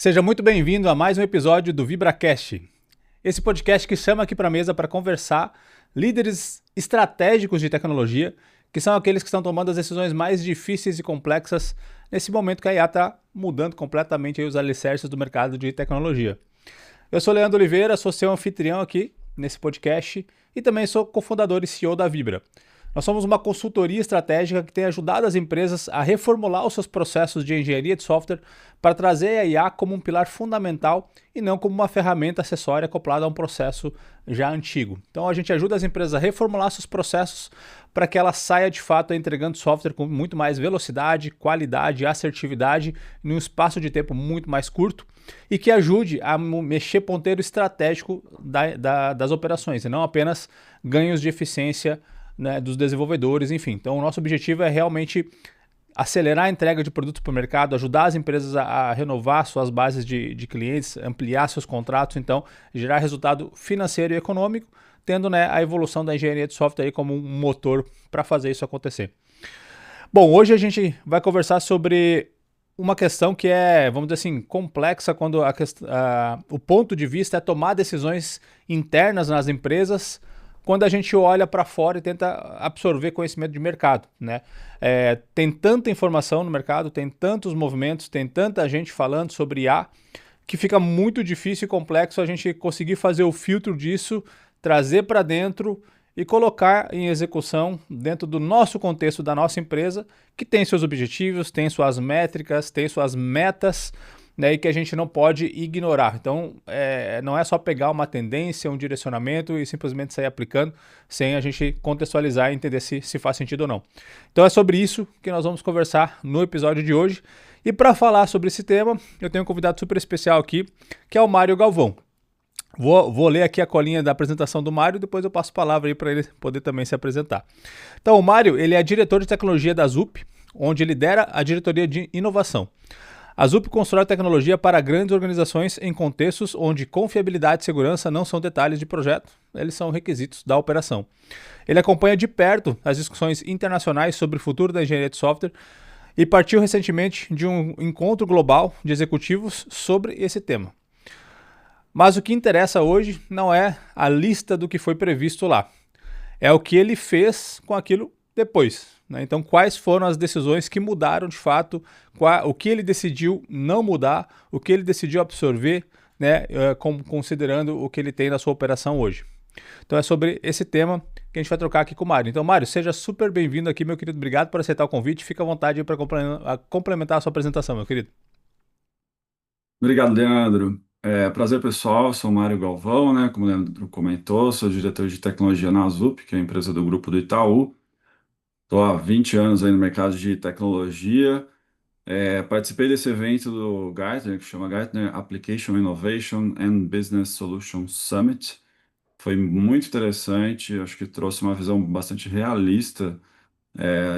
Seja muito bem-vindo a mais um episódio do VibraCast. Esse podcast que chama aqui para a mesa para conversar líderes estratégicos de tecnologia, que são aqueles que estão tomando as decisões mais difíceis e complexas nesse momento que a IA está mudando completamente aí os alicerces do mercado de tecnologia. Eu sou Leandro Oliveira, sou seu anfitrião aqui nesse podcast e também sou cofundador e CEO da Vibra. Nós somos uma consultoria estratégica que tem ajudado as empresas a reformular os seus processos de engenharia de software para trazer a IA como um pilar fundamental e não como uma ferramenta acessória acoplada a um processo já antigo. Então a gente ajuda as empresas a reformular seus processos para que ela saia de fato entregando software com muito mais velocidade, qualidade, assertividade em um espaço de tempo muito mais curto e que ajude a mexer ponteiro estratégico das operações e não apenas ganhos de eficiência, né, dos desenvolvedores, enfim. Então o nosso objetivo é realmente acelerar a entrega de produtos para o mercado, ajudar as empresas a renovar suas bases de clientes, ampliar seus contratos, então gerar resultado financeiro e econômico, tendo, né, a evolução da engenharia de software aí como um motor para fazer isso acontecer. Bom, hoje a gente vai conversar sobre uma questão que é, vamos dizer assim, complexa quando o ponto de vista é tomar decisões internas nas empresas quando a gente olha para fora e tenta absorver conhecimento de mercado, né? Tem tanta informação no mercado, tem tantos movimentos, tem tanta gente falando sobre IA, que fica muito difícil e complexo a gente conseguir fazer o filtro disso, trazer para dentro e colocar em execução dentro do nosso contexto da nossa empresa, que tem seus objetivos, tem suas métricas, tem suas metas, né, e que a gente não pode ignorar. Então, não é só pegar uma tendência, um direcionamento e simplesmente sair aplicando sem a gente contextualizar e entender se faz sentido ou não. Então, é sobre isso que nós vamos conversar no episódio de hoje. E para falar sobre esse tema, eu tenho um convidado super especial aqui, que é o Mário Galvão. Vou ler aqui a colinha da apresentação do Mário e depois eu passo a palavra aí para ele poder também se apresentar. Então, o Mário, ele é diretor de tecnologia da Zup, onde lidera a diretoria de inovação. A Zup constrói tecnologia para grandes organizações em contextos onde confiabilidade e segurança não são detalhes de projeto, eles são requisitos da operação. Ele acompanha de perto as discussões internacionais sobre o futuro da engenharia de software e partiu recentemente de um encontro global de executivos sobre esse tema. Mas o que interessa hoje não é a lista do que foi previsto lá, é o que ele fez com aquilo depois. Então, quais foram as decisões que mudaram de fato, o que ele decidiu não mudar, o que ele decidiu absorver, né, considerando o que ele tem na sua operação hoje. Então, é sobre esse tema que a gente vai trocar aqui com o Mário. Então, Mário, seja super bem-vindo aqui, meu querido. Obrigado por aceitar o convite. Fica à vontade para complementar a sua apresentação, meu querido. Obrigado, Leandro. Prazer, pessoal. Sou o Mário Galvão, né? Como o Leandro comentou, sou diretor de tecnologia na Zup, que é a empresa do grupo do Itaú. Estou há 20 anos aí no mercado de tecnologia. Participei desse evento do Gartner, que chama Gartner Application Innovation and Business Solutions Summit. Foi muito interessante, acho que trouxe uma visão bastante realista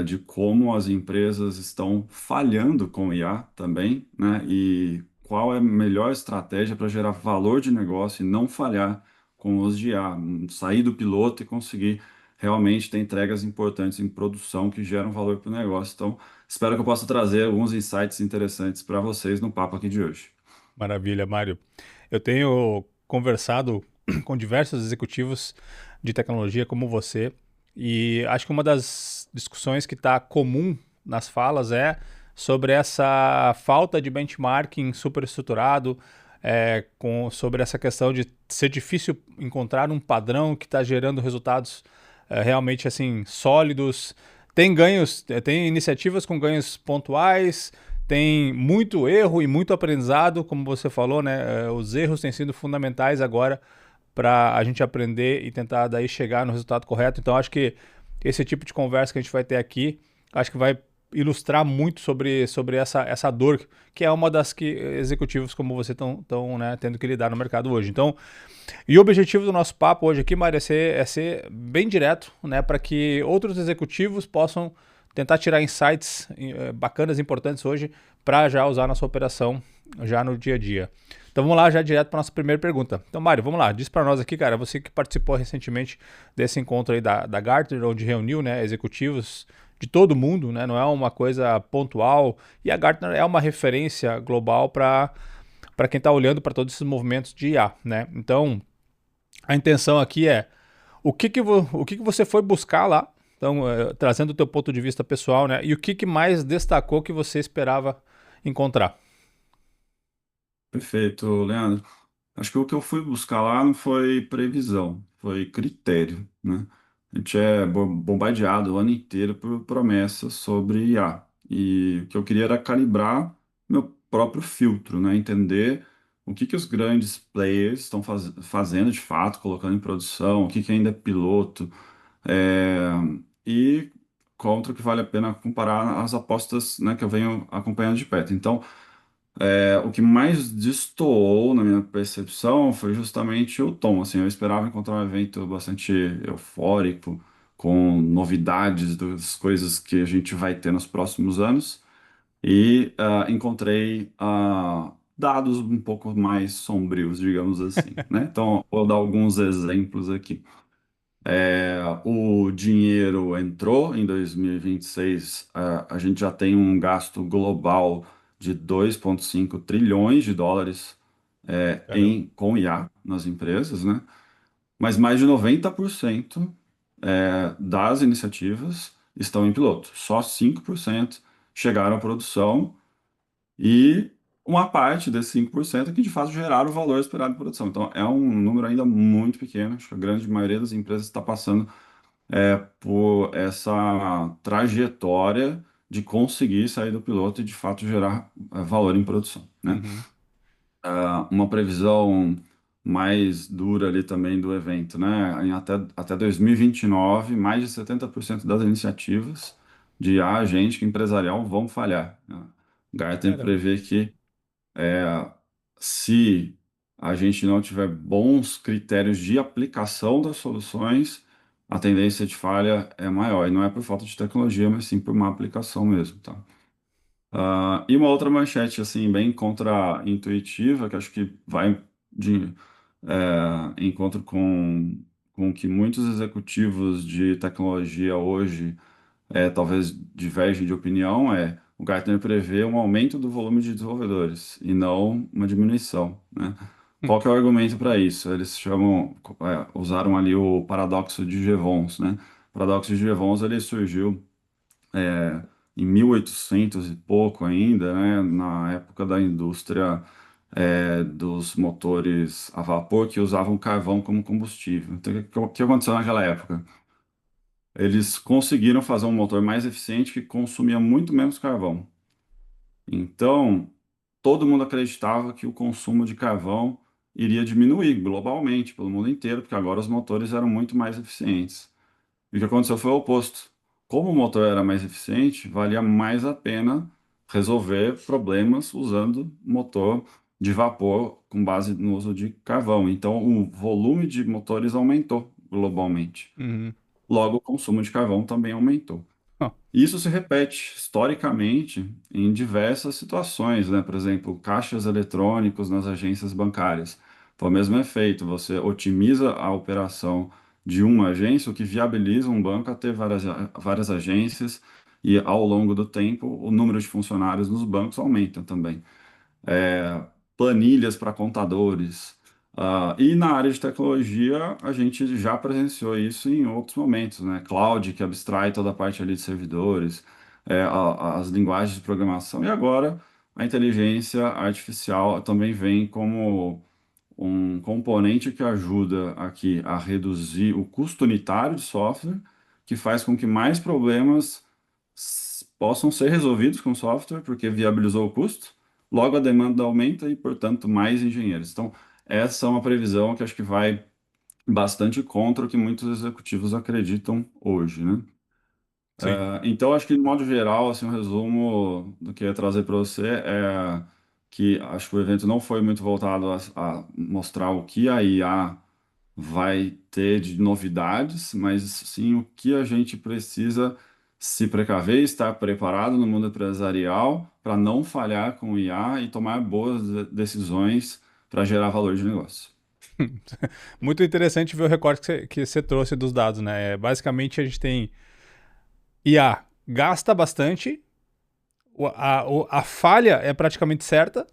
de como as empresas estão falhando com IA também, né? E qual é a melhor estratégia para gerar valor de negócio e não falhar com os de IA, sair do piloto e conseguir realmente ter entregas importantes em produção que geram valor para o negócio. Então, espero que eu possa trazer alguns insights interessantes para vocês no papo aqui de hoje. Maravilha, Mário. Eu tenho conversado com diversos executivos de tecnologia como você e acho que uma das discussões que está comum nas falas é sobre essa falta de benchmarking super estruturado, sobre essa questão de ser difícil encontrar um padrão que está gerando resultados realmente assim sólidos. Tem ganhos, tem iniciativas com ganhos pontuais, tem muito erro e muito aprendizado, como você falou, né? Os erros têm sido fundamentais agora para a gente aprender e tentar daí chegar no resultado correto. Então acho que esse tipo de conversa que a gente vai ter aqui, acho que vai ilustrar muito sobre essa dor, que é uma das que executivos como você estão né, tendo que lidar no mercado hoje. Então, e o objetivo do nosso papo hoje aqui, Mário, é ser bem direto, né, para que outros executivos possam tentar tirar insights bacanas, importantes hoje, para já usar na sua operação já no dia a dia. Então vamos lá, já direto para nossa primeira pergunta. Então, Mário, vamos lá, diz para nós aqui, cara, você que participou recentemente desse encontro aí da Gartner, onde reuniu, né, executivos de todo mundo, né, não é uma coisa pontual, e a Gartner é uma referência global para para quem está olhando para todos esses movimentos de IA, né? Então, a intenção aqui é o que que você foi buscar lá, então, trazendo o teu ponto de vista pessoal, né? E o que que mais destacou que você esperava encontrar? Perfeito, Leandro. Acho que o que eu fui buscar lá não foi previsão, foi critério, né? A gente é bombardeado o ano inteiro por promessas sobre IA. E o que eu queria era calibrar meu próprio filtro, né? Entender o que que os grandes players estão fazendo de fato, colocando em produção, o que que ainda é piloto, é, e contra o que vale a pena comparar as apostas, né, que eu venho acompanhando de perto. Então, o que mais destoou na minha percepção foi justamente o tom. Assim, eu esperava encontrar um evento bastante eufórico, com novidades das coisas que a gente vai ter nos próximos anos, e encontrei dados um pouco mais sombrios, digamos assim, né? Então, vou dar alguns exemplos aqui. O dinheiro entrou em 2026, a gente já tem um gasto global de 2,5 trilhões de dólares Caramba. com IA nas empresas, né? Mas mais de 90% das iniciativas estão em piloto. Só 5% chegaram à produção e uma parte desses 5% é que de fato geraram o valor esperado de produção. Então é um número ainda muito pequeno. Acho que a grande maioria das empresas está passando por essa trajetória de conseguir sair do piloto e de fato gerar valor em produção, né? Uhum. Uma previsão mais dura ali também do evento, né? Até 2029, mais de 70% das iniciativas de agente empresarial vão falhar, né? Gartner Caramba. prevê que se a gente não tiver bons critérios de aplicação das soluções, a tendência de falha é maior. E não é por falta de tecnologia, mas sim por má aplicação mesmo, tá? E uma outra manchete, assim, bem contra-intuitiva, que acho que vai de encontro com o que muitos executivos de tecnologia hoje talvez divergem de opinião, o Gartner prevê um aumento do volume de desenvolvedores e não uma diminuição, né? Qual que é o argumento para isso? Eles usaram ali o paradoxo de Jevons, né? O paradoxo de Jevons ele surgiu em 1800 e pouco ainda, né? Na época da indústria dos motores a vapor que usavam carvão como combustível. Então, o que aconteceu naquela época? Eles conseguiram fazer um motor mais eficiente que consumia muito menos carvão. Então, todo mundo acreditava que o consumo de carvão iria diminuir globalmente, pelo mundo inteiro, porque agora os motores eram muito mais eficientes. E o que aconteceu foi o oposto. Como o motor era mais eficiente, valia mais a pena resolver problemas usando motor de vapor com base no uso de carvão. Então, o volume de motores aumentou globalmente. Uhum. Logo, o consumo de carvão também aumentou. Ó, Isso se repete historicamente em diversas situações, né? Por exemplo, caixas eletrônicos nas agências bancárias. Foi o mesmo efeito, você otimiza a operação de uma agência, o que viabiliza um banco a ter várias agências, e ao longo do tempo o número de funcionários nos bancos aumenta também. Planilhas para contadores. E na área de tecnologia, a gente já presenciou isso em outros momentos, né? Cloud, que abstrai toda a parte ali de servidores, as linguagens de programação, e agora a inteligência artificial também vem como um componente que ajuda aqui a reduzir o custo unitário de software, que faz com que mais problemas possam ser resolvidos com software, porque viabilizou o custo, logo a demanda aumenta e, portanto, mais engenheiros. Então, essa é uma previsão que acho que vai bastante contra o que muitos executivos acreditam hoje, né? sim. Então, acho que, de modo geral, assim, um resumo do que eu ia trazer para você é que acho que o evento não foi muito voltado a mostrar o que a IA vai ter de novidades, mas sim o que a gente precisa se precaver, estar preparado no mundo empresarial para não falhar com o IA e tomar boas decisões para gerar valor de negócio. Muito interessante ver o recorte que você trouxe dos dados, né? Basicamente, a gente tem IA gasta bastante, a falha é praticamente certa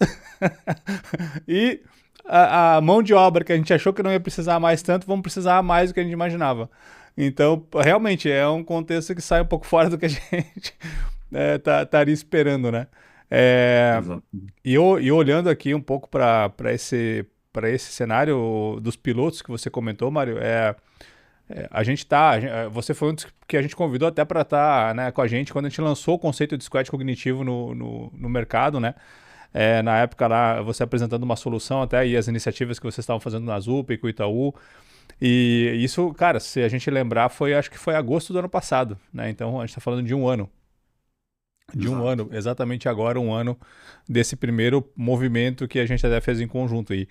e a mão de obra que a gente achou que não ia precisar mais tanto, vamos precisar mais do que a gente imaginava. Então, realmente, é um contexto que sai um pouco fora do que a gente estaria esperando, né? É, Exato. e olhando aqui um pouco para esse cenário dos pilotos que você comentou, Mário, a gente tá. Você foi um dos que a gente convidou até para estar, né, com a gente quando a gente lançou o conceito de squad cognitivo no mercado, né? Na época lá, você apresentando uma solução até e as iniciativas que vocês estavam fazendo na ZUP e com o Itaú. E isso, cara, se a gente lembrar, acho que foi agosto do ano passado, né? Então a gente está falando de um ano. De um Exato. ano, exatamente agora, um ano desse primeiro movimento que a gente até fez em conjunto aí.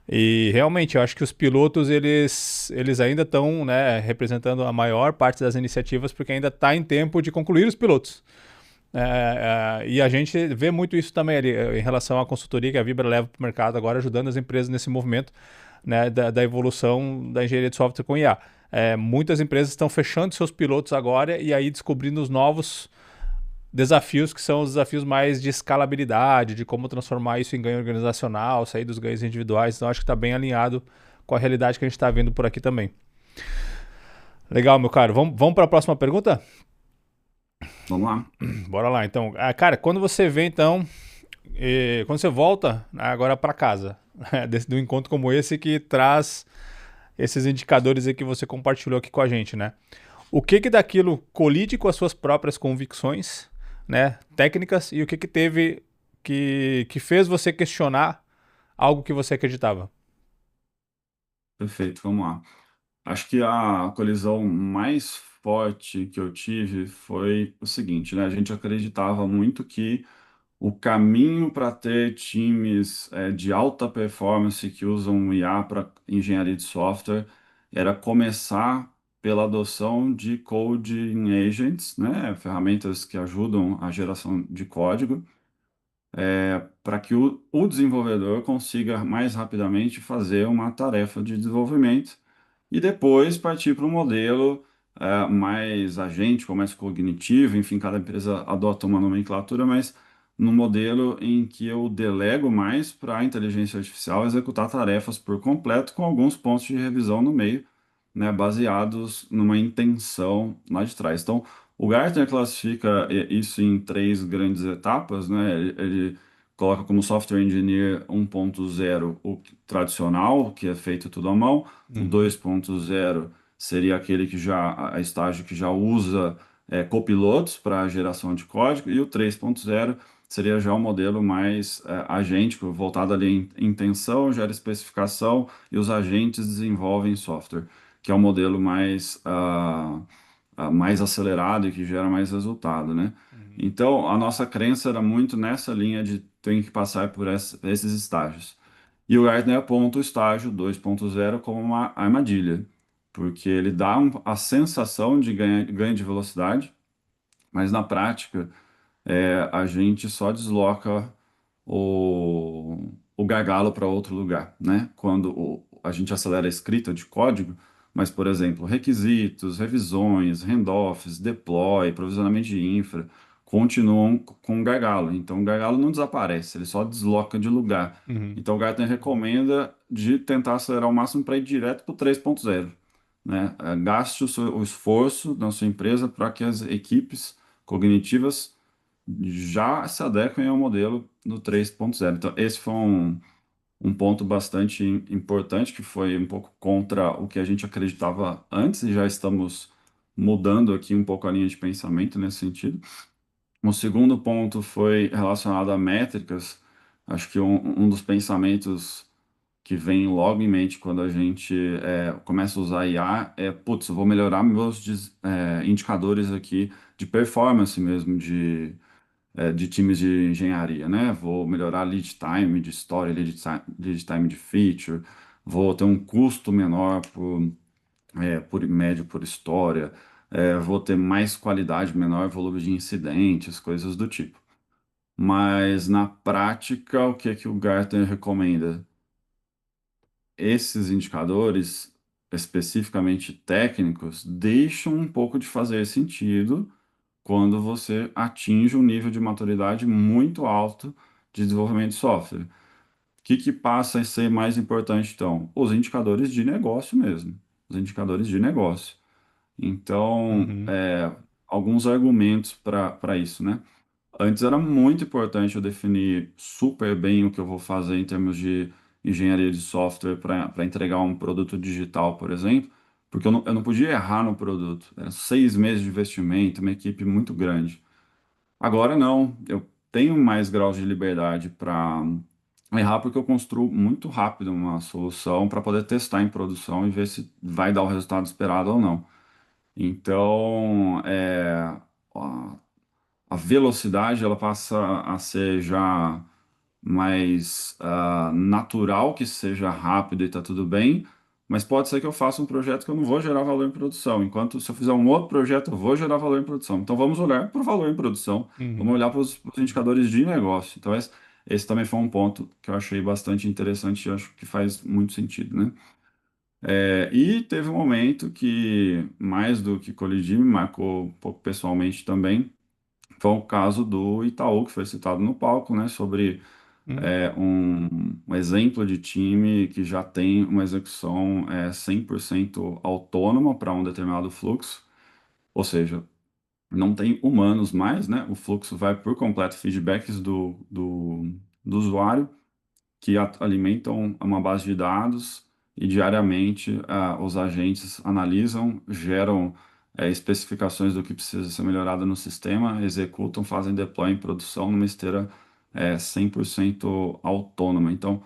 E realmente, eu acho que os pilotos eles ainda estão, né, representando a maior parte das iniciativas, porque ainda está em tempo de concluir os pilotos. E a gente vê muito isso também ali, em relação à consultoria que a Vibra leva para o mercado agora, ajudando as empresas nesse movimento, né, da evolução da engenharia de software com IA. Muitas empresas estão fechando seus pilotos agora e aí descobrindo os novos desafios que são os desafios mais de escalabilidade, de como transformar isso em ganho organizacional, sair dos ganhos individuais. Então acho que está bem alinhado com a realidade que a gente está vendo por aqui também. Legal, meu caro. Vamos para a próxima pergunta? Vamos lá. Bora lá, então. Cara, quando você vê, então, quando você volta agora para casa, do encontro como esse que traz esses indicadores aí que você compartilhou aqui com a gente, né? O que que daquilo colide com as suas próprias convicções, né, técnicas, e o que que teve que fez você questionar algo que você acreditava? Perfeito, vamos lá. Acho que a colisão mais forte que eu tive foi o seguinte, né? A gente acreditava muito que o caminho para ter times de alta performance que usam IA para engenharia de software era começar pela adoção de coding agents, né? Ferramentas que ajudam a geração de código, para que o desenvolvedor consiga mais rapidamente fazer uma tarefa de desenvolvimento e depois partir para um modelo mais agente, ou mais cognitivo, enfim, cada empresa adota uma nomenclatura, mas no modelo em que eu delego mais para a inteligência artificial executar tarefas por completo, com alguns pontos de revisão no meio, né, baseados numa intenção lá de trás. Então, o Gartner classifica isso em três grandes etapas, né? Ele coloca como software engineer 1.0 o tradicional, que é feito tudo à mão. O Uhum, 2.0 seria aquele que já, a estágio que já usa copilotos para geração de código, e o 3.0 seria já um modelo mais agêntico, voltado ali em intenção, gera especificação e os agentes desenvolvem software, que é um modelo mais acelerado e que gera mais resultado, né? uhum, Então, a nossa crença era muito nessa linha de ter que passar por esses estágios. E o Gartner aponta o estágio 2.0 como uma armadilha, porque ele dá a sensação de ganho de velocidade, mas na prática a gente só desloca o gargalo para outro lugar, né? Quando a gente acelera a escrita de código, mas, por exemplo, requisitos, revisões, handoffs, deploy, provisionamento de infra, continuam com o gargalo. Então, o gargalo não desaparece, ele só desloca de lugar. uhum, Então, o Gartner recomenda de tentar acelerar o máximo para ir direto para o 3.0, né? Gaste o esforço da sua empresa para que as equipes cognitivas já se adequam ao modelo do 3.0. Então, esse foi um ponto bastante importante, que foi um pouco contra o que a gente acreditava antes, e já estamos mudando aqui um pouco a linha de pensamento nesse sentido. O segundo ponto foi relacionado a métricas. Acho que um dos pensamentos que vem logo em mente quando a gente começa a usar IA putz, eu vou melhorar meus indicadores aqui de performance mesmo, de times de engenharia, né? Vou melhorar lead time de história, lead time de feature, vou ter um custo menor por médio por história, vou ter mais qualidade, menor volume de incidentes, coisas do tipo. Mas na prática, o que é que o Gartner recomenda? Esses indicadores, especificamente técnicos, deixam um pouco de fazer sentido quando você atinge um nível de maturidade muito alto de desenvolvimento de software. O que passa a ser mais importante, então? Os indicadores de negócio mesmo. Os indicadores de negócio. Então, Uhum. alguns argumentos para isso, né? Antes era muito importante eu definir super bem o que eu vou fazer em termos de engenharia de software para entregar um produto digital, por exemplo, porque eu não podia errar no produto. Era 6 meses de investimento, uma equipe muito grande. Agora não, eu tenho mais graus de liberdade para errar porque eu construo muito rápido uma solução para poder testar em produção e ver se vai dar o resultado esperado ou não. Então, a a velocidade ela passa a ser já mais natural, que seja rápido e tá tudo bem, mas pode ser que eu faça um projeto que eu não vou gerar valor em produção, enquanto se eu fizer um outro projeto eu vou gerar valor em produção. Então vamos olhar para o valor em produção, vamos Uhum. olhar para os indicadores de negócio. Então esse também foi um ponto que eu achei bastante interessante e acho que faz muito sentido, né? E teve um momento que, mais do que colidir, me marcou um pouco pessoalmente também, foi o caso do Itaú, que foi citado no palco, né, sobre Uhum. um exemplo de time que já tem uma execução 100% autônoma para um determinado fluxo, ou seja, não tem humanos mais, né, o fluxo vai por completo feedbacks do usuário, que alimentam uma base de dados e diariamente os agentes analisam, geram especificações do que precisa ser melhorado no sistema, executam, fazem deploy em produção numa esteira 100% autônoma. Então,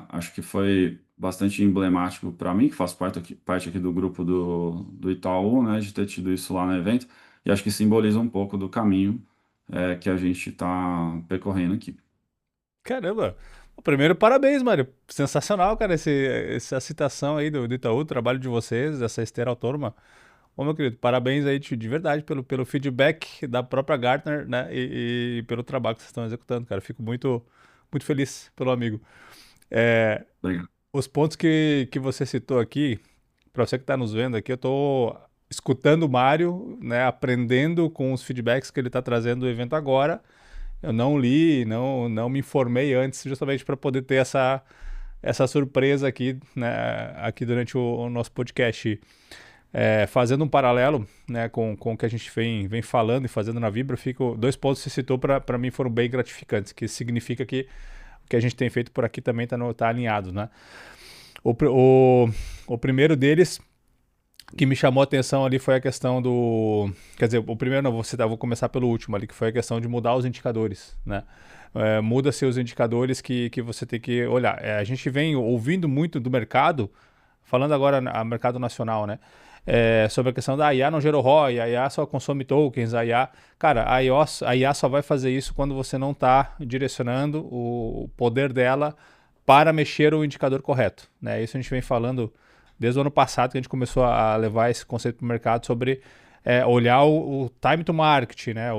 acho que foi bastante emblemático para mim, que faço parte aqui do grupo do Itaú, né, de ter tido isso lá no evento, e acho que simboliza um pouco do caminho que a gente está percorrendo aqui. Caramba! Primeiro, parabéns, Mário. Sensacional, cara, essa citação aí do Itaú, o trabalho de vocês, essa esteira autônoma. Ô, meu querido, parabéns aí de verdade pelo feedback da própria Gartner, né? E pelo trabalho que vocês estão executando, cara. Fico muito feliz pelo amigo. É, Obrigado. os pontos que você citou aqui, para você que está nos vendo aqui, eu estou escutando o Mário, né? Aprendendo com os feedbacks que ele está trazendo do evento agora. Eu não li, não me informei antes, justamente para poder ter essa surpresa aqui, né, aqui durante o nosso podcast. Fazendo um paralelo, né, com o que a gente vem falando e fazendo na Vibra, dois pontos que você citou para mim foram bem gratificantes, que significa que o que a gente tem feito por aqui também tá alinhado, né? O, o primeiro deles que me chamou a atenção ali foi a questão do. Quer dizer, o primeiro não, vou começar pelo último ali, que foi a questão de mudar os indicadores, né? Muda-se os indicadores que você tem que olhar. A gente vem ouvindo muito do mercado, falando agora a mercado nacional, né? Sobre a questão da IA não gerou ROI, a IA só consome tokens, a IA. Cara, a IA só vai fazer isso quando você não está direcionando o poder dela para mexer o indicador correto, né? Isso a gente vem falando desde o ano passado que a gente começou a levar esse conceito para o mercado sobre olhar o time to market, né?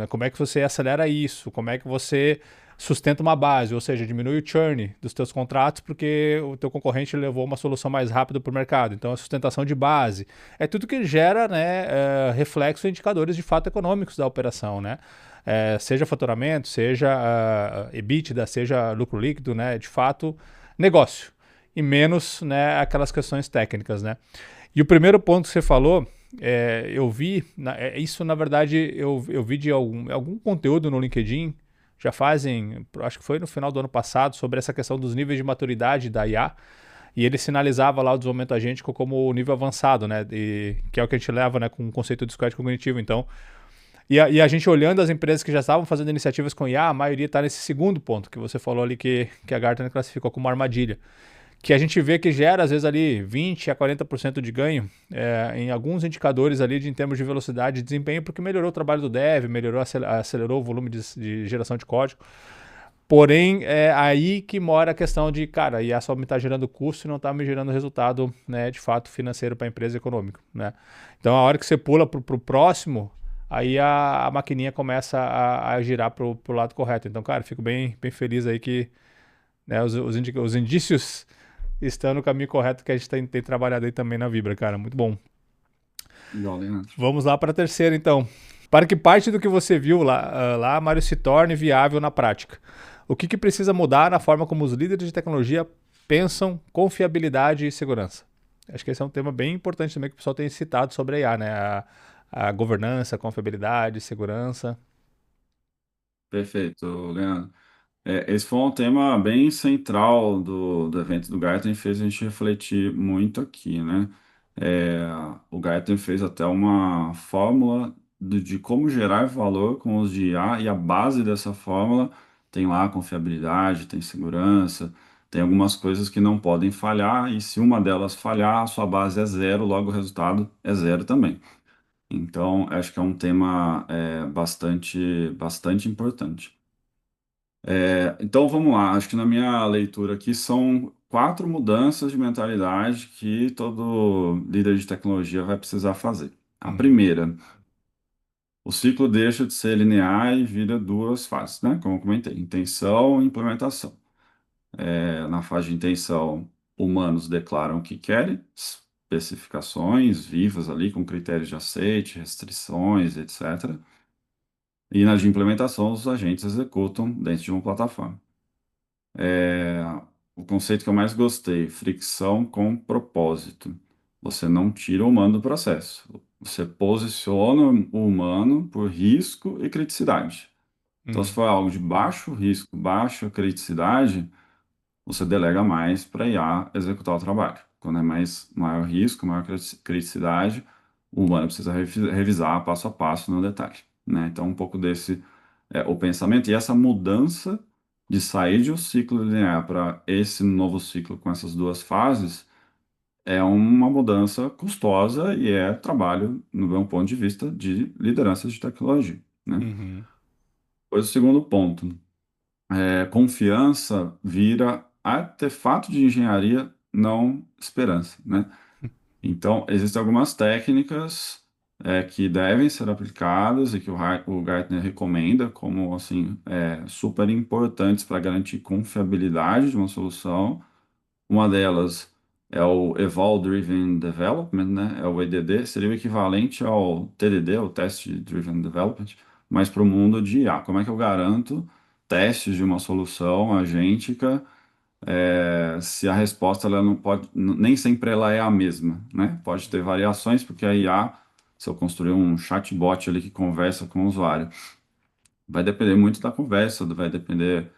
Como é que você acelera isso, como é que você sustenta uma base, ou seja, diminui o churn dos teus contratos porque o teu concorrente levou uma solução mais rápida para o mercado. Então, a sustentação de base é tudo que gera, né, reflexo em indicadores de fato econômicos da operação, né? Seja faturamento, seja EBITDA, seja lucro líquido, né? De fato, negócio e menos, né, aquelas questões técnicas, né? E o primeiro ponto que você falou, eu vi, isso na verdade eu vi de algum conteúdo no LinkedIn, já fazem, acho que foi no final do ano passado, sobre essa questão dos níveis de maturidade da IA, e ele sinalizava lá o desenvolvimento agêntico como nível avançado, né? Que é o que a gente leva, né, com o conceito de squad cognitivo. Então, e a gente olhando as empresas que já estavam fazendo iniciativas com IA, a maioria está nesse segundo ponto que você falou ali que a Gartner classificou como armadilha, que a gente vê que gera às vezes ali 20 a 40% de ganho em alguns indicadores ali em termos de velocidade e desempenho, porque melhorou o trabalho do dev, acelerou o volume de geração de código. Porém, é aí que mora a questão de, cara, a IA só me está gerando custo e não está me gerando resultado, né, de fato financeiro para a empresa econômica, né? Então, a hora que você pula para o próximo, aí a maquininha começa a girar para o lado correto. Então, cara, fico bem feliz aí que, né, os indícios estão no caminho correto que a gente tem trabalhado aí também na Vibra, cara. Muito bom. Igual, Leandro. Vamos lá para a terceira, então. Para que parte do que você viu lá, Mário, se torne viável na prática? O que precisa mudar na forma como os líderes de tecnologia pensam confiabilidade e segurança? Acho que esse é um tema bem importante também que o pessoal tem citado sobre a IA, né? A governança, a confiabilidade, segurança. Perfeito, Leandro. Esse foi um tema bem central do evento do Gartner e fez a gente refletir muito aqui, né? É, o Gartner fez até uma fórmula de como gerar valor com os de IA e a base dessa fórmula tem lá confiabilidade, tem segurança, tem algumas coisas que não podem falhar e se uma delas falhar, a sua base é zero, logo o resultado é zero também. Então, acho que é um tema bastante importante. Então vamos lá, acho que na minha leitura aqui são quatro mudanças de mentalidade que todo líder de tecnologia vai precisar fazer. A Uhum, primeira, o ciclo deixa de ser linear e vira duas fases, né? Como eu comentei, intenção e implementação. Na fase de intenção, humanos declaram o que querem, especificações vivas ali com critérios de aceite, restrições, etc. E na de implementação, os agentes executam dentro de uma plataforma. É, o conceito que eu mais gostei, fricção com propósito. Você não tira o humano do processo. Você posiciona o humano por risco e criticidade. Então, se uhum, for algo de baixo risco, baixa criticidade, você delega mais para IA executar o trabalho. Quando é maior risco, maior criticidade, o humano precisa revisar passo a passo no detalhe, né? Então, um pouco desse é o pensamento e essa mudança de sair de um ciclo linear para esse novo ciclo com essas duas fases é uma mudança custosa e é trabalho, no meu ponto de vista, de liderança de tecnologia, né? uhum, Pois o segundo ponto. Confiança vira artefato de engenharia, não esperança, né? Então, existem algumas técnicas que devem ser aplicadas e que o Gartner recomenda como assim super importantes para garantir confiabilidade de uma solução. Uma delas é o Eval Driven Development, né? É o EDD, seria o equivalente ao TDD, o Test Driven Development, mas para o mundo de IA. Como é que eu garanto testes de uma solução agêntica se a resposta ela não pode, nem sempre ela é a mesma, né? Pode ter variações, porque a IA, se eu construir um chatbot ali que conversa com o usuário, vai depender muito da conversa, vai depender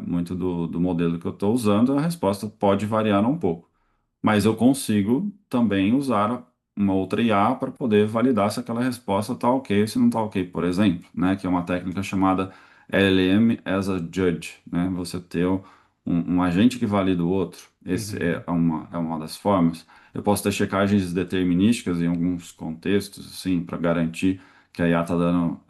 muito do modelo que eu estou usando, a resposta pode variar um pouco. Mas eu consigo também usar uma outra IA para poder validar se aquela resposta está ok ou se não está ok, por exemplo, né? Que é uma técnica chamada LLM as a Judge, né? Você ter um agente que valida o outro. Esse uhum, é uma das formas. Eu posso ter checagens determinísticas em alguns contextos, assim, para garantir que a IA está dando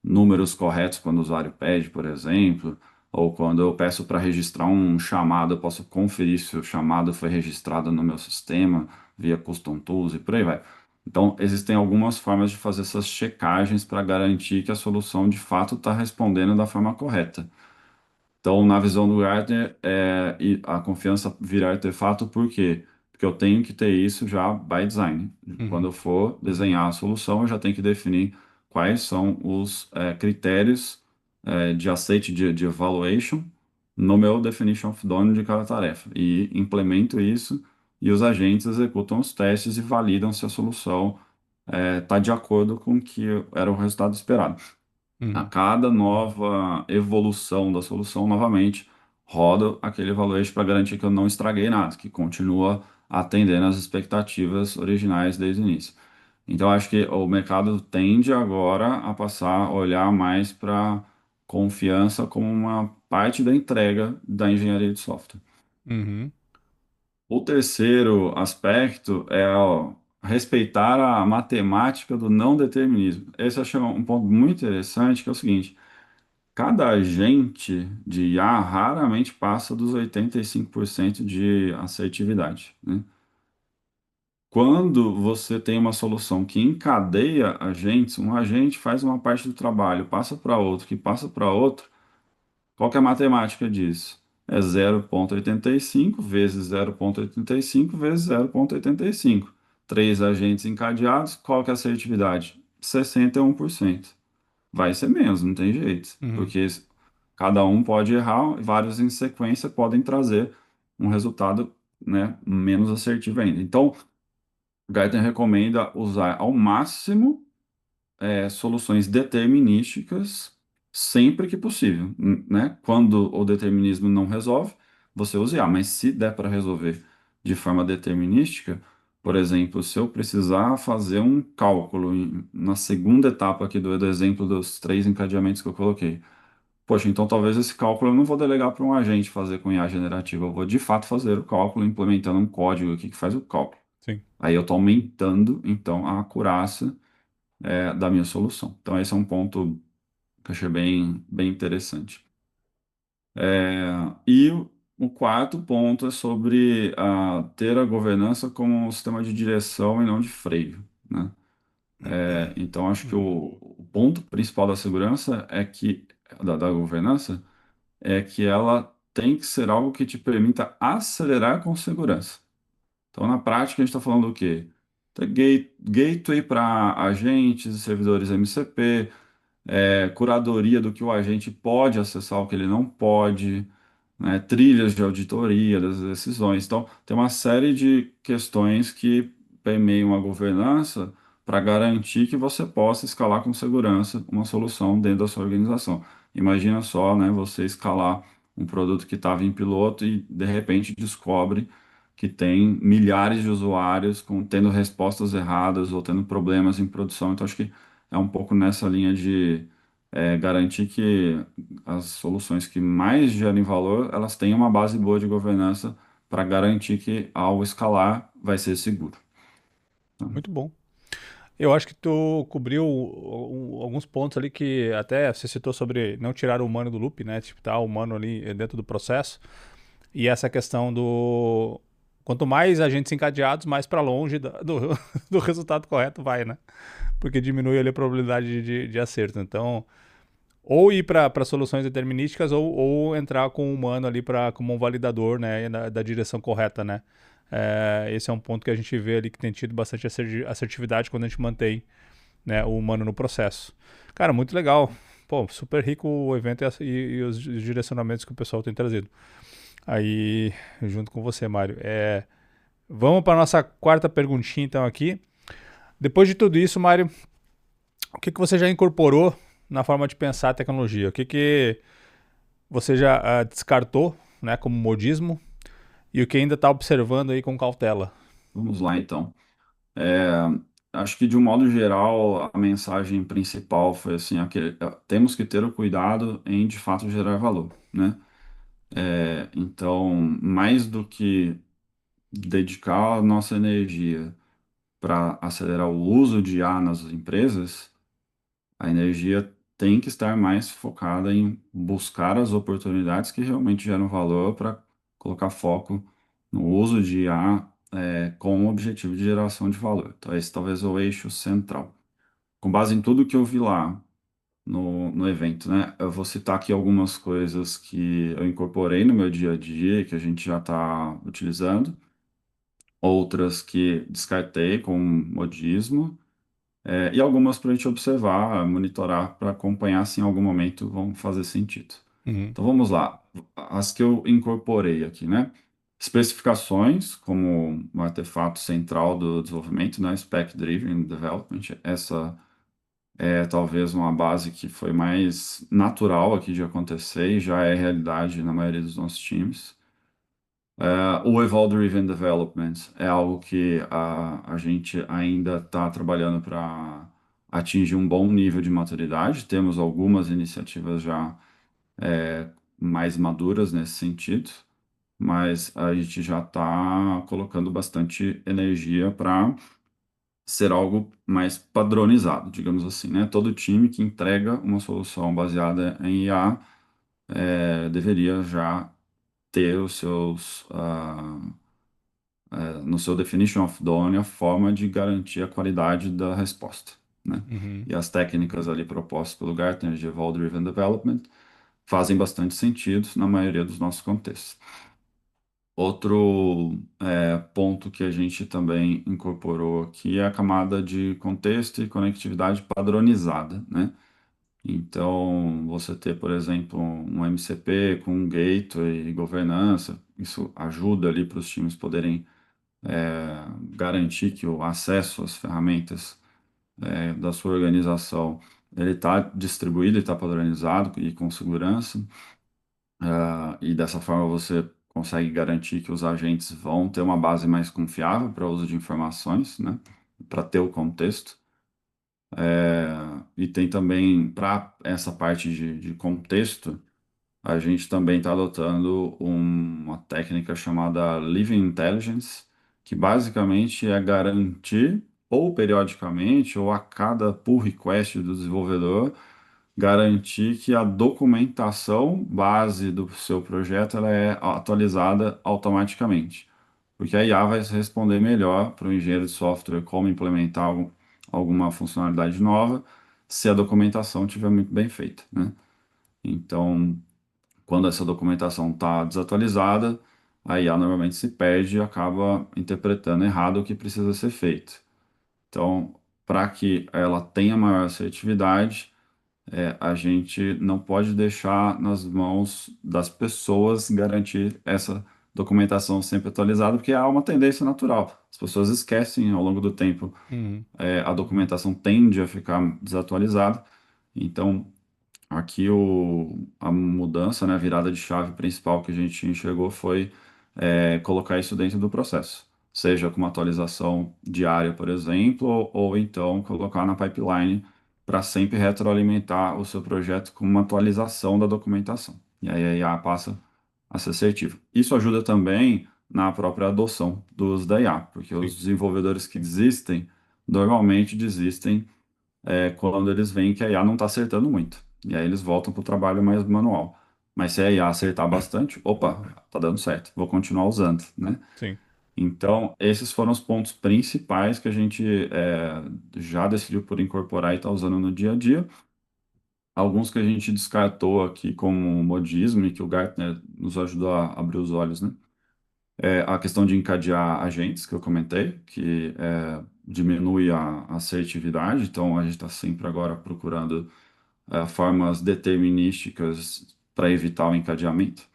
números corretos quando o usuário pede, por exemplo. Ou quando eu peço para registrar um chamado, eu posso conferir se o chamado foi registrado no meu sistema via Custom Tools e por aí vai. Então, existem algumas formas de fazer essas checagens para garantir que a solução de fato está respondendo da forma correta. Então, na visão do Gartner, e a confiança virar artefato, por quê? Porque eu tenho que ter isso já by design. Quando uhum, eu for desenhar a solução, eu já tenho que definir quais são os critérios de aceite de evaluation no meu definition of done de cada tarefa. E implemento isso e os agentes executam os testes e validam se a solução está de acordo com o que era o resultado esperado. A uhum, cada nova evolução da solução, novamente, roda aquele evaluation para garantir que eu não estraguei nada, que continua atendendo às expectativas originais desde o início. Então, acho que o mercado tende agora a passar a olhar mais para confiança como uma parte da entrega da engenharia de software. uhum, O terceiro aspecto é respeitar a matemática do não determinismo. Esse eu achei um ponto muito interessante, que é o seguinte: cada agente de IA raramente passa dos 85% de assertividade, né? Quando você tem uma solução que encadeia agentes, um agente faz uma parte do trabalho, passa para outro, que passa para outro, qual que é a matemática disso? É 0,85 vezes 0,85 vezes 0,85. três agentes encadeados, qual que é a assertividade? 61%. Vai ser menos, não tem jeito, Uhum. porque cada um pode errar, vários em sequência podem trazer um resultado, né, menos assertivo ainda. Então, o Gartner recomenda usar ao máximo soluções determinísticas sempre que possível, né? Quando o determinismo não resolve, você usa IA, mas se der para resolver de forma determinística, por exemplo, se eu precisar fazer um cálculo na segunda etapa aqui do exemplo dos três encadeamentos que eu coloquei, poxa, então talvez esse cálculo eu não vou delegar para um agente fazer com IA generativa, eu vou de fato fazer o cálculo implementando um código aqui que faz o cálculo. Sim. Aí eu estou aumentando, então, a acurácia da minha solução. Então, esse é um ponto que eu achei bem interessante. E o quarto ponto é sobre ter a governança como um sistema de direção e não de freio, né? Então, acho que Uhum. o ponto principal da segurança é que, da governança, é que ela tem que ser algo que te permita acelerar com segurança. Então, na prática, a gente está falando do quê? Gateway para agentes e servidores MCP, curadoria do que o agente pode acessar, o que ele não pode, né, trilhas de auditoria das decisões. Então, tem uma série de questões que permeiam a governança para garantir que você possa escalar com segurança uma solução dentro da sua organização. Imagina só, né, você escalar um produto que estava em piloto e de repente descobre que tem milhares de usuários tendo respostas erradas ou tendo problemas em produção. Então, acho que é um pouco nessa linha de garantir que as soluções que mais gerem valor, elas tenham uma base boa de governança para garantir que ao escalar vai ser seguro. Muito bom. Eu acho que tu cobriu alguns pontos ali que até você citou sobre não tirar o humano do loop, né? Tipo, tá o humano ali dentro do processo. E essa questão do. Quanto mais agentes encadeados, mais para longe do resultado correto vai, né? Porque diminui ali a probabilidade de acerto. Então, ou ir para soluções determinísticas ou entrar com o humano ali como um validador, né, da direção correta, né? Esse é um ponto que a gente vê ali que tem tido bastante assertividade quando a gente mantém, né, o humano no processo. Cara, muito legal. Pô, super rico o evento e os direcionamentos que o pessoal tem trazido. Aí, junto com você, Mário. Vamos para nossa quarta perguntinha, então, aqui. Depois de tudo isso, Mário, o que você já incorporou na forma de pensar a tecnologia? O que você já descartou, né, como modismo e o que ainda está observando aí com cautela? Vamos lá, então. É, acho que de um modo geral a mensagem principal foi assim, temos que ter o cuidado em de fato gerar valor, né? Então, mais do que dedicar a nossa energia para acelerar o uso de IA nas empresas, a energia tem que estar mais focada em buscar as oportunidades que realmente geram valor para colocar foco no uso de IA, com o objetivo de geração de valor. Então, esse talvez é o eixo central. Com base em tudo que eu vi lá no evento, né? Eu vou citar aqui algumas coisas que eu incorporei no meu dia a dia e que a gente já está utilizando, outras que descartei com modismo. E algumas para a gente observar, monitorar, para acompanhar se em algum momento vão fazer sentido. Uhum, Então vamos lá. As que eu incorporei aqui, né? Especificações, como um artefato central do desenvolvimento, né? Spec Driven Development. Essa é talvez uma base que foi mais natural aqui de acontecer e já é realidade na maioria dos nossos times. O Event-Driven Development é algo que a gente ainda está trabalhando para atingir um bom nível de maturidade. Temos algumas iniciativas já mais maduras nesse sentido, mas a gente já está colocando bastante energia para ser algo mais padronizado, digamos assim, né? Todo time que entrega uma solução baseada em IA deveria já ter os seus no seu definition of done, a forma de garantir a qualidade da resposta, né? uhum. E as técnicas ali propostas pelo Gartner de Event-Driven Development fazem bastante sentido na maioria dos nossos contextos. Outro ponto que a gente também incorporou aqui é a camada de contexto e conectividade padronizada, né? Então, você ter, por exemplo, um MCP com um gateway e governança, isso ajuda ali para os times poderem garantir que o acesso às ferramentas da sua organização ele está distribuído e está padronizado e com segurança. E dessa forma você consegue garantir que os agentes vão ter uma base mais confiável para o uso de informações, né? Para ter o contexto. E tem também, para essa parte de contexto, a gente também está adotando uma técnica chamada Living Intelligence, que basicamente é garantir, ou periodicamente, ou a cada pull request do desenvolvedor, garantir que a documentação base do seu projeto ela é atualizada automaticamente. Porque a IA vai responder melhor para o engenheiro de software como implementar alguma funcionalidade nova, se a documentação estiver muito bem feita, né? Então, quando essa documentação está desatualizada, a IA normalmente se perde e acaba interpretando errado o que precisa ser feito. Então, para que ela tenha maior assertividade, a gente não pode deixar nas mãos das pessoas garantir essa documentação sempre atualizada, porque há uma tendência natural. As pessoas esquecem ao longo do tempo, Uhum. a documentação tende a ficar desatualizada. Então, aqui a mudança, né, a virada de chave principal que a gente enxergou foi colocar isso dentro do processo, seja com uma atualização diária, por exemplo, ou então colocar na pipeline para sempre retroalimentar o seu projeto com uma atualização da documentação. E aí a IA passa a ser assertiva. Isso ajuda também na própria adoção do uso da IA, porque Sim. os desenvolvedores que desistem, normalmente desistem quando eles veem que a IA não está acertando muito. E aí eles voltam para o trabalho mais manual. Mas se a IA acertar bastante, opa, tá dando certo, vou continuar usando, né? Sim. Então, esses foram os pontos principais que a gente já decidiu por incorporar e está usando no dia a dia. Alguns que a gente descartou aqui como modismo e que o Gartner nos ajudou a abrir os olhos, né? A questão de encadear agentes, que eu comentei, que diminui a assertividade. Então, a gente está sempre agora procurando formas determinísticas para evitar o encadeamento.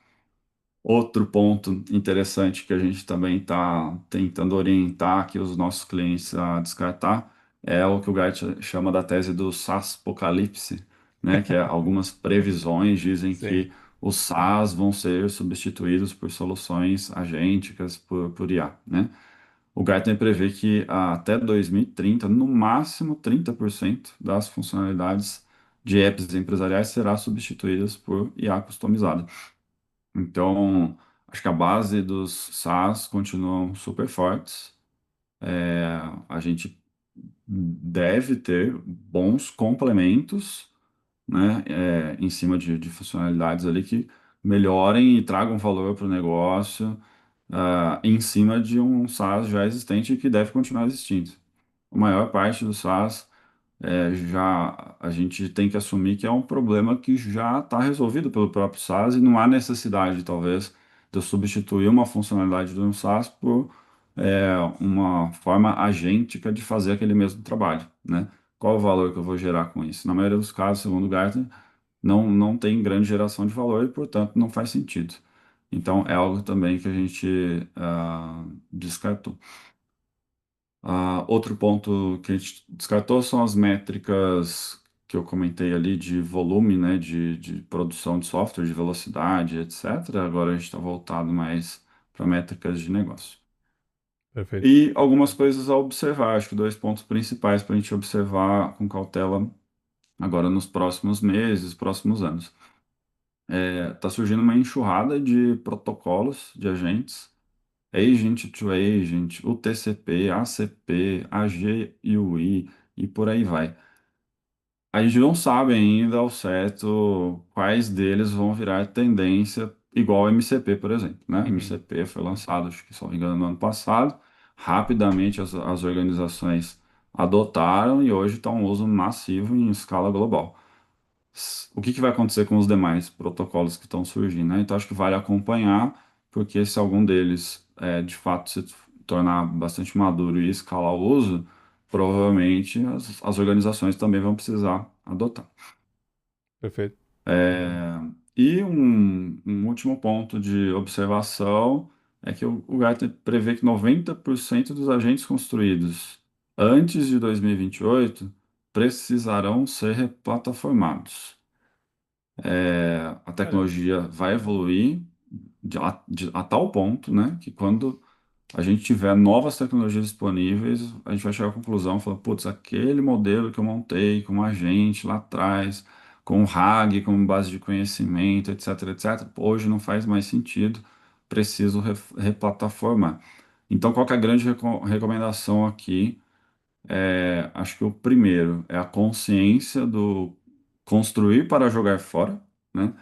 Outro ponto interessante que a gente também está tentando orientar aqui os nossos clientes a descartar é o que o Gart chama da tese do SaaS-apocalipse, né? Que é algumas previsões dizem Sim. que os SaaS vão ser substituídos por soluções agênticas, por IA, né? O Gartner prevê que até 2030, no máximo 30% das funcionalidades de apps empresariais será substituídas por IA customizada. Então, acho que a base dos SaaS continuam super fortes. A gente deve ter bons complementos, né, em cima de funcionalidades ali que melhorem e tragam valor para o negócio, em cima de um SaaS já existente e que deve continuar existindo. A maior parte dos SaaS já a gente tem que assumir que é um problema que já está resolvido pelo próprio SaaS e não há necessidade, talvez, de eu substituir uma funcionalidade de um SaaS por uma forma agêntica de fazer aquele mesmo trabalho, né? Qual o valor que eu vou gerar com isso? Na maioria dos casos, segundo o Gartner, não tem grande geração de valor e, portanto, não faz sentido. Então, é algo também que a gente descartou. Outro ponto que a gente descartou são as métricas que eu comentei ali de volume, né, de produção de software, de velocidade, etc. Agora a gente está voltado mais para métricas de negócio. Perfeito. E algumas coisas a observar, acho que dois pontos principais para a gente observar com cautela agora nos próximos meses, próximos anos. Está surgindo uma enxurrada de protocolos de agentes, Agent to Agent, UTCP, ACP, AGUI e por aí vai. A gente não sabe ainda ao certo quais deles vão virar tendência, igual o MCP, por exemplo, né? O Uhum. MCP foi lançado, acho que, se não me engano, no ano passado. Rapidamente as organizações adotaram e hoje está um uso massivo em escala global. O que vai acontecer com os demais protocolos que estão surgindo, né? Então, acho que vale acompanhar porque se algum deles de fato se tornar bastante maduro e escalar o uso, provavelmente as organizações também vão precisar adotar. Perfeito. É, e um último ponto de observação é que o Gartner prevê que 90% dos agentes construídos antes de 2028 precisarão ser replataformados. A Caramba. tecnologia vai evoluir a tal ponto, né, que quando a gente tiver novas tecnologias disponíveis, a gente vai chegar à conclusão, falar, putz, aquele modelo que eu montei com um agente lá atrás, com o RAG como base de conhecimento, etc, etc, hoje não faz mais sentido, preciso replataformar. Então, qual que é a grande recomendação aqui? Acho que o primeiro é a consciência do construir para jogar fora, né?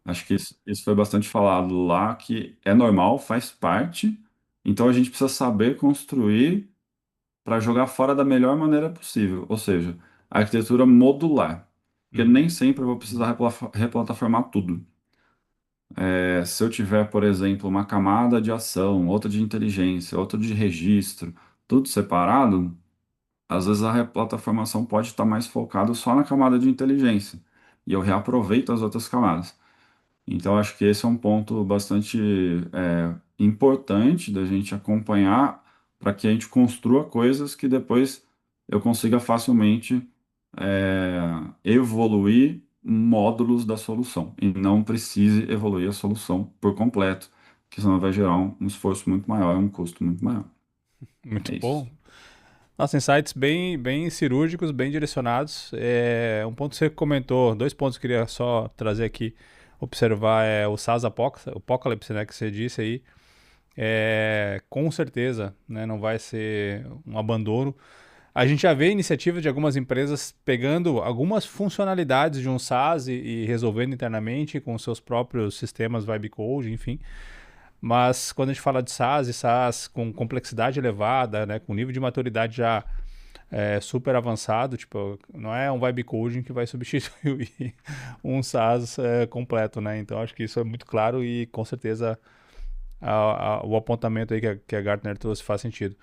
Acho que isso foi bastante falado lá, que é normal, faz parte. Então a gente precisa saber construir para jogar fora da melhor maneira possível. Ou seja, arquitetura modular. Porque Uhum. nem sempre eu vou precisar replataformar tudo. Se eu tiver, por exemplo, uma camada de ação, outra de inteligência, outra de registro, tudo separado, às vezes a replataformação pode estar mais focada só na camada de inteligência. E eu reaproveito as outras camadas. Então, acho que esse é um ponto bastante importante da gente acompanhar para que a gente construa coisas que depois eu consiga facilmente é, evoluir módulos da solução e não precise evoluir a solução por completo, que senão vai gerar um esforço muito maior, um custo muito maior. Muito É bom. isso. Nossa, insights bem cirúrgicos, bem direcionados. Um ponto que você comentou, dois pontos que eu queria só trazer aqui, observar é o SaaS Apocalypse, né, que você disse aí. Com certeza, né, não vai ser um abandono. A gente já vê iniciativas de algumas empresas pegando algumas funcionalidades de um SaaS e resolvendo internamente com seus próprios sistemas Vibe Code, enfim. Mas quando a gente fala de SaaS e SaaS com complexidade elevada, né, com nível de maturidade já super avançado, tipo, não é um vibe coding que vai substituir um SaaS completo, né? Então acho que isso é muito claro e com certeza o apontamento aí que a Gartner trouxe faz sentido.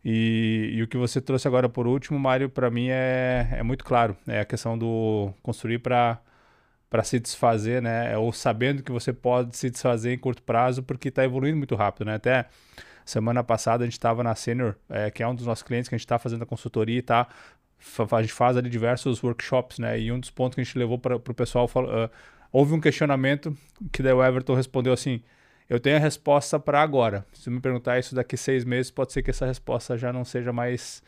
E o que você trouxe agora por último, Mário, para mim é muito claro. É a questão do construir para se desfazer, né? Ou sabendo que você pode se desfazer em curto prazo, porque está evoluindo muito rápido, né? Até semana passada a gente estava na Senior, que é um dos nossos clientes que a gente está fazendo a consultoria e tá, a gente faz ali diversos workshops, né? E um dos pontos que a gente levou para o pessoal, houve um questionamento que daí o Everton respondeu assim: eu tenho a resposta para agora. Se me perguntar isso daqui 6 meses, pode ser que essa resposta já não seja mais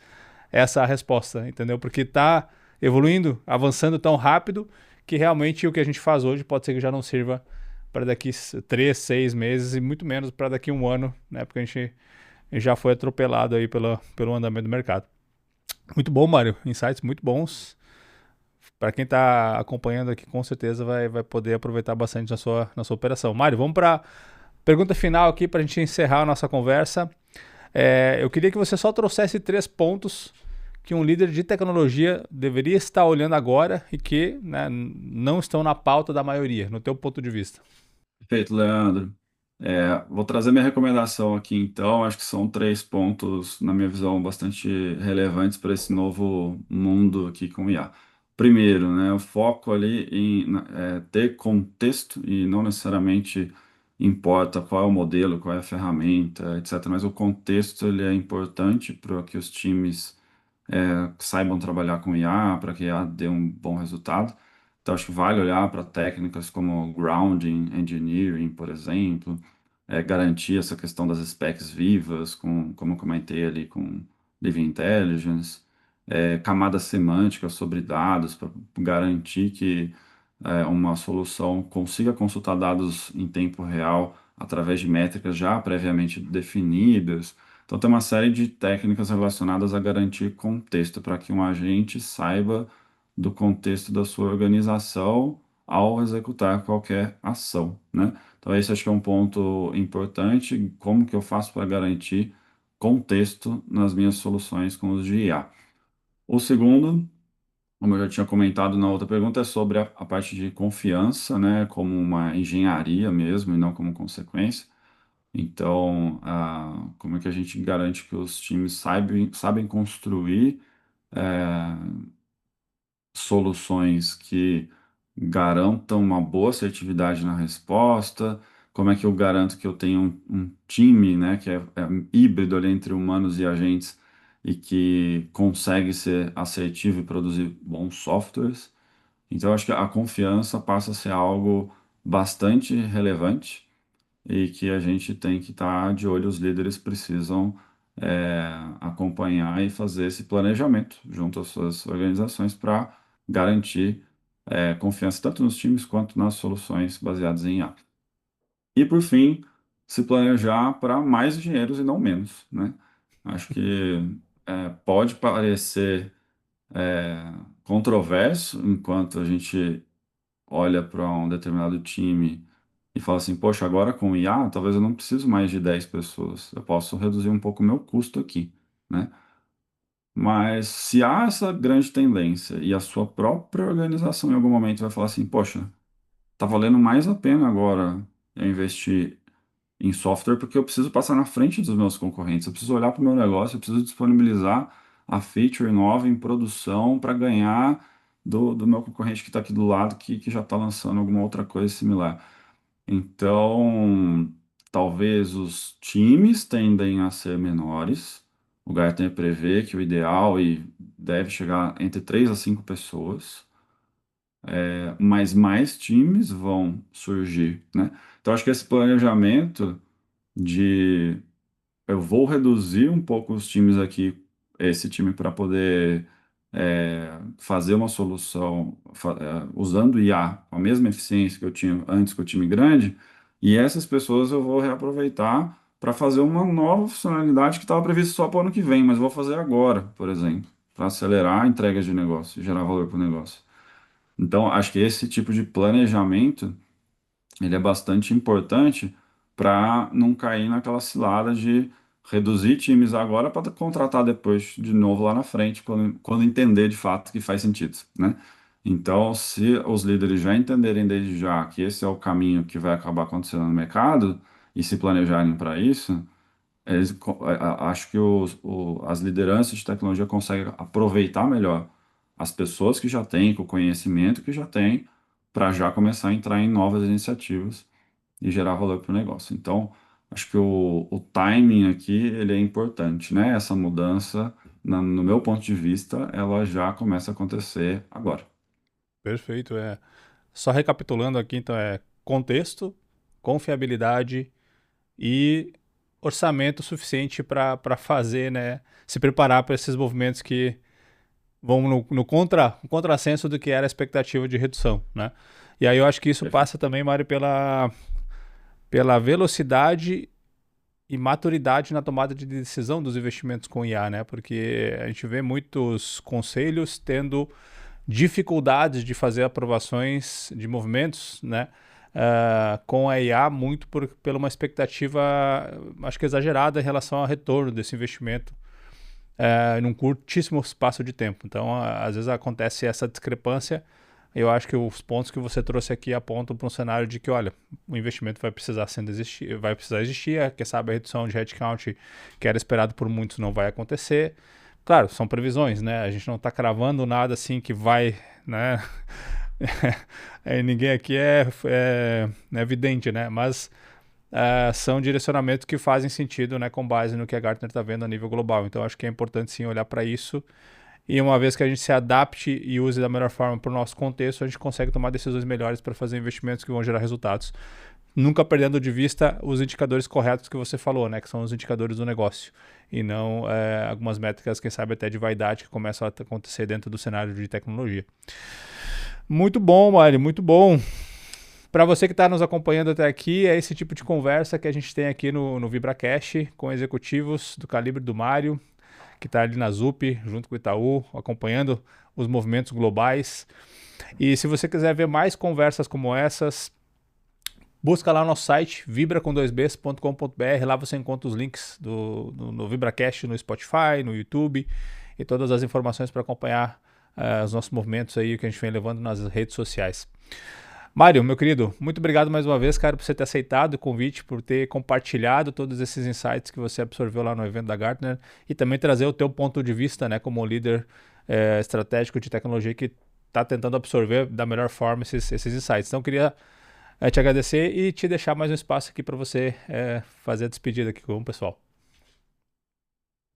essa a resposta, entendeu? Porque está evoluindo, avançando tão rápido que realmente o que a gente faz hoje pode ser que já não sirva para daqui 3, 6 meses e muito menos para daqui um ano, né? Porque a gente já foi atropelado aí pelo andamento do mercado. Muito bom, Mário. Insights muito bons. Para quem está acompanhando aqui, com certeza vai poder aproveitar bastante na sua operação. Mário, vamos para a pergunta final aqui para a gente encerrar a nossa conversa. Eu queria que você só trouxesse 3 pontos que um líder de tecnologia deveria estar olhando agora e que, né, não estão na pauta da maioria, no teu ponto de vista. Perfeito, Leandro. Vou trazer minha recomendação aqui, então. Acho que são 3 pontos, na minha visão, bastante relevantes para esse novo mundo aqui com o IA. Primeiro, né, o foco ali em ter contexto e não necessariamente importa qual é o modelo, qual é a ferramenta, etc. Mas o contexto ele é importante para que os times saibam trabalhar com IA, para que a IA dê um bom resultado. Então, acho que vale olhar para técnicas como grounding engineering, por exemplo, garantir essa questão das specs vivas, como eu comentei ali com Live Intelligence, camadas semânticas sobre dados, para garantir que uma solução consiga consultar dados em tempo real através de métricas já previamente definidas. Então, tem uma série de técnicas relacionadas a garantir contexto para que um agente saiba do contexto da sua organização ao executar qualquer ação, né? Então, esse acho que é um ponto importante. Como que eu faço para garantir contexto nas minhas soluções com os de IA? O segundo, como eu já tinha comentado na outra pergunta, é sobre a parte de confiança, né? Como uma engenharia mesmo e não como consequência. Então, como é que a gente garante que os times sabem construir soluções que garantam uma boa assertividade na resposta? Como é que eu garanto que eu tenho um time, né, que é híbrido ali entre humanos e agentes e que consegue ser assertivo e produzir bons softwares? Então, eu acho que a confiança passa a ser algo bastante relevante e que a gente tem que estar de olho, os líderes precisam acompanhar e fazer esse planejamento junto às suas organizações para garantir confiança tanto nos times quanto nas soluções baseadas em IA. E por fim, se planejar para mais dinheiros e não menos, né? Acho que pode parecer controverso enquanto a gente olha para um determinado time e fala assim, poxa, agora com IA, talvez eu não preciso mais de 10 pessoas, eu posso reduzir um pouco o meu custo aqui, né? Mas se há essa grande tendência e a sua própria organização em algum momento vai falar assim, poxa, tá valendo mais a pena agora eu investir em software porque eu preciso passar na frente dos meus concorrentes, eu preciso olhar para o meu negócio, eu preciso disponibilizar a feature nova em produção para ganhar do meu concorrente que está aqui do lado, que já está lançando alguma outra coisa similar. Então, talvez os times tendem a ser menores. O Gartner prevê que o ideal e deve chegar entre 3 a 5 pessoas, mas mais times vão surgir, né? Então, acho que esse planejamento de eu vou reduzir um pouco os times aqui, esse time para poder fazer uma solução usando IA com a mesma eficiência que eu tinha antes com o time grande, e essas pessoas eu vou reaproveitar para fazer uma nova funcionalidade que estava prevista só para o ano que vem, mas vou fazer agora, por exemplo, para acelerar a entrega de negócio, gerar valor para o negócio. Então, acho que esse tipo de planejamento ele é bastante importante para não cair naquela cilada de reduzir times agora para contratar depois de novo lá na frente, quando entender de fato que faz sentido, né? Então, se os líderes já entenderem desde já que esse é o caminho que vai acabar acontecendo no mercado e se planejarem para isso, acho que as lideranças de tecnologia conseguem aproveitar melhor as pessoas que já têm, com o conhecimento que já têm, para já começar a entrar em novas iniciativas e gerar valor para o negócio. Então, acho que o timing aqui ele é importante, né? Essa mudança, no meu ponto de vista, ela já começa a acontecer agora. Perfeito, é. Só recapitulando aqui, então, é contexto, confiabilidade e orçamento suficiente para fazer, né, se preparar para esses movimentos que vão no contrassenso do que era a expectativa de redução, né? E aí eu acho que isso Perfeito. passa também, Mário, pela velocidade e maturidade na tomada de decisão dos investimentos com IA, né? Porque a gente vê muitos conselhos tendo dificuldades de fazer aprovações de movimentos, né? Com a IA muito pela uma expectativa, acho que exagerada em relação ao retorno desse investimento num curtíssimo espaço de tempo. Então, às vezes acontece essa discrepância. Eu acho que os pontos que você trouxe aqui apontam para um cenário de que, olha, o investimento vai precisar existir, quem sabe a redução de headcount que era esperado por muitos não vai acontecer. Claro, são previsões, né? A gente não está cravando nada assim que vai, né? Ninguém aqui é evidente, né? Mas são direcionamentos que fazem sentido, né, com base no que a Gartner está vendo a nível global. Então, acho que é importante sim olhar para isso. E uma vez que a gente se adapte e use da melhor forma para o nosso contexto, a gente consegue tomar decisões melhores para fazer investimentos que vão gerar resultados. Nunca perdendo de vista os indicadores corretos que você falou, né, que são os indicadores do negócio. E não algumas métricas, quem sabe até de vaidade, que começam a acontecer dentro do cenário de tecnologia. Muito bom, Mário, muito bom. Para você que está nos acompanhando até aqui, é esse tipo de conversa que a gente tem aqui no VibraCast com executivos do calibre do Mário, que está ali na ZUP, junto com o Itaú, acompanhando os movimentos globais. E se você quiser ver mais conversas como essas, busca lá no nosso site, vibra2bs.com.br. Lá você encontra os links no VibraCast no Spotify, no YouTube e todas as informações para acompanhar os nossos movimentos aí que a gente vem levando nas redes sociais. Mário, meu querido, muito obrigado mais uma vez, cara, por você ter aceitado o convite, por ter compartilhado todos esses insights que você absorveu lá no evento da Gartner e também trazer o teu ponto de vista, né, como líder estratégico de tecnologia que está tentando absorver da melhor forma esses insights. Então, eu queria te agradecer e te deixar mais um espaço aqui para você fazer a despedida aqui com o pessoal.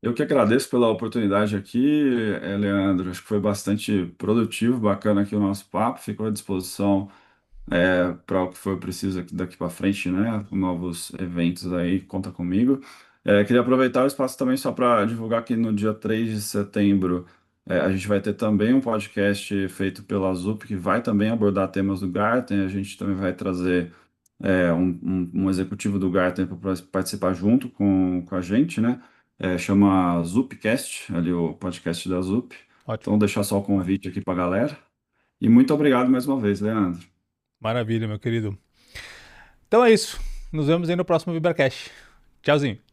Eu que agradeço pela oportunidade aqui, Leandro. Acho que foi bastante produtivo, bacana aqui o nosso papo. Fico à disposição para o que for preciso daqui para frente, né? Com novos eventos aí, conta comigo. Queria aproveitar o espaço também só para divulgar que no dia 3 de setembro a gente vai ter também um podcast feito pela ZUP, que vai também abordar temas do Gartner. A gente também vai trazer um executivo do Gartner para participar junto com a gente, né? Chama ZupCast, ali o podcast da ZUP. Ótimo. Então, deixar só o convite aqui para a galera. E muito obrigado mais uma vez, Leandro. Maravilha, meu querido. Então é isso. Nos vemos aí no próximo VibraCast. Tchauzinho.